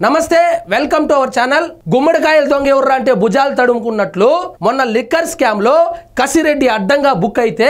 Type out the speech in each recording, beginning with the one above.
నమస్తే welcome to our channel గుమ్మడికాయల దొంగ ఎవర్రా అంటే భుజాలు తడుముకున్నట్లు మొన్న లిక్కర్ స్కామ్ లో కసిరెడ్డి అడ్డంగా బుక్ అయితే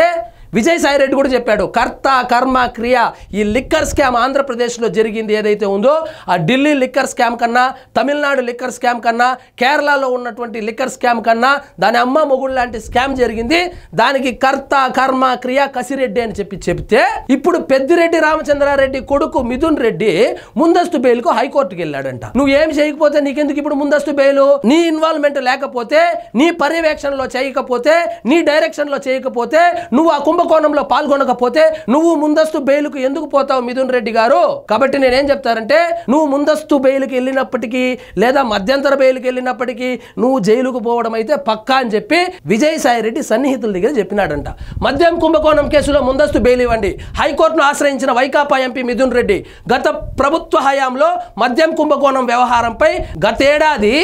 విజయసాయి రెడ్డి కూడా చెప్పాడు కర్త కర్మ క్రియ ఈ లిక్కర్ స్కామ్ ఆంధ్రప్రదేశ్లో జరిగింది ఏదైతే ఉందో ఆ ఢిల్లీ లిక్కర్ స్కామ్ కన్నా తమిళనాడు లిక్కర్ స్కామ్ కన్నా కేరళలో ఉన్నటువంటి లిక్కర్ స్కామ్ కన్నా దాని అమ్మ మొగుడు లాంటి స్కామ్ జరిగింది దానికి కర్త కర్మ క్రియ కసిరెడ్డి అని చెప్తే ఇప్పుడు పెద్దిరెడ్డి రామచంద్రారెడ్డి కొడుకు మిథున్ రెడ్డి ముందస్తు బెయిల్కు హైకోర్టుకి వెళ్ళాడంట నువ్వు ఏం చేయకపోతే నీకెందుకు ఇప్పుడు ముందస్తు బెయిల్ నీ ఇన్వాల్వ్మెంట్ లేకపోతే నీ పర్యవేక్షణలో చేయకపోతే నీ డైరెక్షన్లో చేయకపోతే నువ్వు ఆ కుంభకోణంలో పాల్గొనకపోతే నువ్వు ముందస్తు బెయిల్కు ఎందుకు పోతావు మిథున్ రెడ్డి గారు కాబట్టి నేనేం చెప్తారంటే నువ్వు ముందస్తు బెయిల్కి వెళ్ళినప్పటికీ లేదా మధ్యంతర బెయిల్కి వెళ్ళినప్పటికీ నువ్వు జైలుకు పోవడం అయితే పక్కా అని చెప్పి విజయసాయి రెడ్డి సన్నిహితుల దగ్గర చెప్పినాడంట మద్యం కుంభకోణం కేసులో ముందస్తు బెయిల్ ఇవ్వండి హైకోర్టును ఆశ్రయించిన వైకాపా ఎంపీ మిథున్ రెడ్డి గత ప్రభుత్వ హయాంలో మద్యం కుంభకోణం వ్యవహారంపై గతేడాది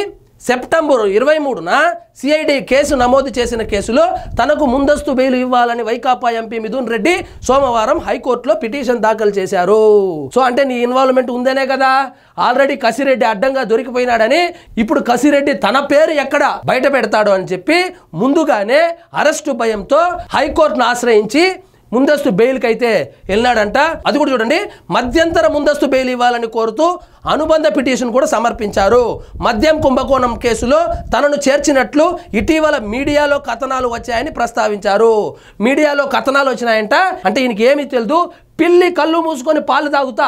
సెప్టెంబర్ 23న సిఐడి కేసు నమోదు చేసిన కేసులో తనకు ముందస్తు బెయిల్ ఇవ్వాలని వైకాపా ఎంపీ మిథున్ రెడ్డి సోమవారం హైకోర్టులో పిటిషన్ దాఖలు చేశారు సో అంటే నీ ఇన్వాల్వ్మెంట్ ఉందనే కదా ఆల్రెడీ కసిరెడ్డి అడ్డంగా దొరికిపోయినాడని ఇప్పుడు కసిరెడ్డి తన పేరు ఎక్కడ బయట పెడతాడు అని చెప్పి ముందుగానే అరెస్టు భయంతో హైకోర్టును ఆశ్రయించి ముందస్తు బెయిల్కి అయితే వెళ్ళాడంట అది కూడా చూడండి మధ్యంతర ముందస్తు బెయిల్ ఇవ్వాలని కోరుతూ అనుబంధ పిటిషన్ కూడా సమర్పించారు మద్యం కుంభకోణం కేసులో తనను చేర్చినట్లు ఇటీవల మీడియాలో కథనాలు వచ్చాయని ప్రస్తావించారు మీడియాలో కథనాలు వచ్చినాయంట అంటే ఈయనకి ఏమీ తెలియదు పిల్లి కళ్ళు మూసుకొని పాలు తాగుతా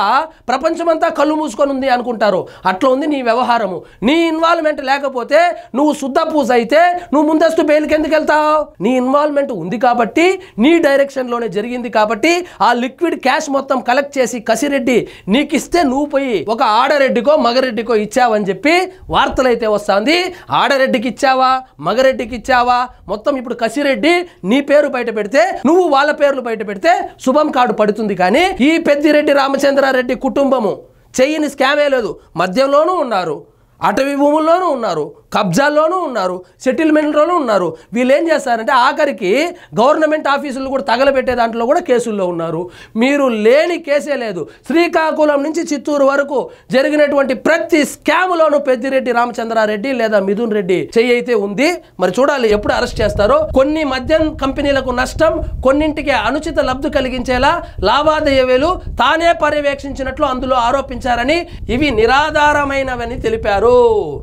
ప్రపంచమంతా కళ్ళు మూసుకొని ఉంది అనుకుంటారు అట్లా ఉంది నీ వ్యవహారము నీ ఇన్వాల్వ్మెంట్ లేకపోతే నువ్వు శుద్ధ పూజ అయితే నువ్వు ముందస్తు బెయిల్కి ఎందుకు వెళ్తావు నీ ఇన్వాల్వ్మెంట్ ఉంది కాబట్టి నీ డైరెక్షన్లోనే జరిగింది కాబట్టి ఆ లిక్విడ్ క్యాష్ మొత్తం కలెక్ట్ చేసి కసిరెడ్డి నీకు ఇస్తే నువ్వు పోయి ఒక ఆడరెడ్డికో మగరెడ్డికో ఇచ్చావని చెప్పి వార్తలు అయితే వస్తుంది ఆడరెడ్డికి ఇచ్చావా మగరెడ్డికి ఇచ్చావా మొత్తం ఇప్పుడు కసిరెడ్డి నీ పేరు బయట పెడితే నువ్వు వాళ్ళ పేర్లు బయట పెడితే శుభం కార్డు పడుతుంది కానీ ఈ పెద్దిరెడ్డి రామచంద్రారెడ్డి కుటుంబము చెయ్యని స్కామే లేదు మద్యంలోనూ ఉన్నారు అటవీ భూముల్లోనూ ఉన్నారు కబ్జాల్లోనూ ఉన్నారు సెటిల్మెంట్లోనూ ఉన్నారు వీళ్ళు ఏం చేస్తారంటే ఆఖరికి గవర్నమెంట్ ఆఫీసులు కూడా తగలబెట్టే దాంట్లో కూడా కేసుల్లో ఉన్నారు మీరు లేని కేసే లేదు శ్రీకాకుళం నుంచి చిత్తూరు వరకు జరిగినటువంటి ప్రతి స్కామ్లోనూ పెద్దిరెడ్డి రామచంద్రారెడ్డి లేదా మిథున్ రెడ్డి చెయ్యి అయితే ఉంది మరి చూడాలి ఎప్పుడు అరెస్ట్ చేస్తారో కొన్ని మద్యం కంపెనీలకు నష్టం కొన్నింటికి అనుచిత లబ్ధి కలిగించేలా లావాదేవీలు తానే పర్యవేక్షించినట్లు అందులో ఆరోపించారని ఇవి నిరాధారమైనవని తెలిపారు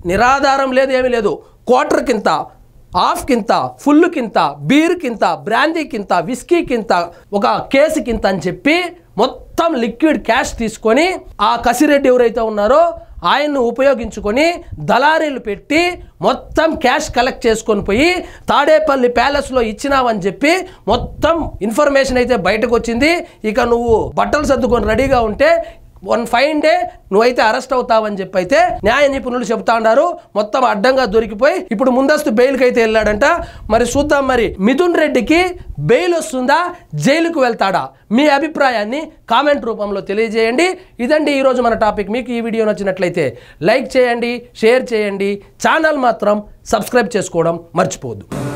నిరాధారం లేదు ఏమీ లేదు క్వార్టర్ కింత హాఫ్ కింత ఫుల్ కింత బీర్ కింత బ్రాందీ కింత విస్కీ కింత ఒక కేసు కింత అని చెప్పి మొత్తం లిక్విడ్ క్యాష్ తీసుకొని ఆ కసిరెడ్డి ఎవరైతే ఉన్నారో ఆయన్ను ఉపయోగించుకొని దళారీలు పెట్టి మొత్తం క్యాష్ కలెక్ట్ చేసుకొని పోయి తాడేపల్లి ప్యాలెస్లో ఇచ్చినావని చెప్పి మొత్తం ఇన్ఫర్మేషన్ అయితే బయటకు వచ్చింది ఇక నువ్వు బట్టలు సర్దుకొని రెడీగా ఉంటే వన్ ఫైన్ డే నువ్వైతే అరెస్ట్ అవుతావని చెప్పి అయితే న్యాయ నిపుణులు చెప్తా ఉన్నారు మొత్తం అడ్డంగా దొరికిపోయి ఇప్పుడు ముందస్తు బెయిల్కి అయితే వెళ్ళాడంట మరి చూద్దాం మరి మిథున్ రెడ్డికి బెయిల్ వస్తుందా జైలుకు వెళ్తాడా మీ అభిప్రాయాన్ని కామెంట్ రూపంలో తెలియజేయండి ఇదండి ఈరోజు మన టాపిక్ మీకు ఈ వీడియో నచ్చినట్లయితే లైక్ చేయండి షేర్ చేయండి ఛానల్ మాత్రం సబ్స్క్రైబ్ చేసుకోవడం మర్చిపోవద్దు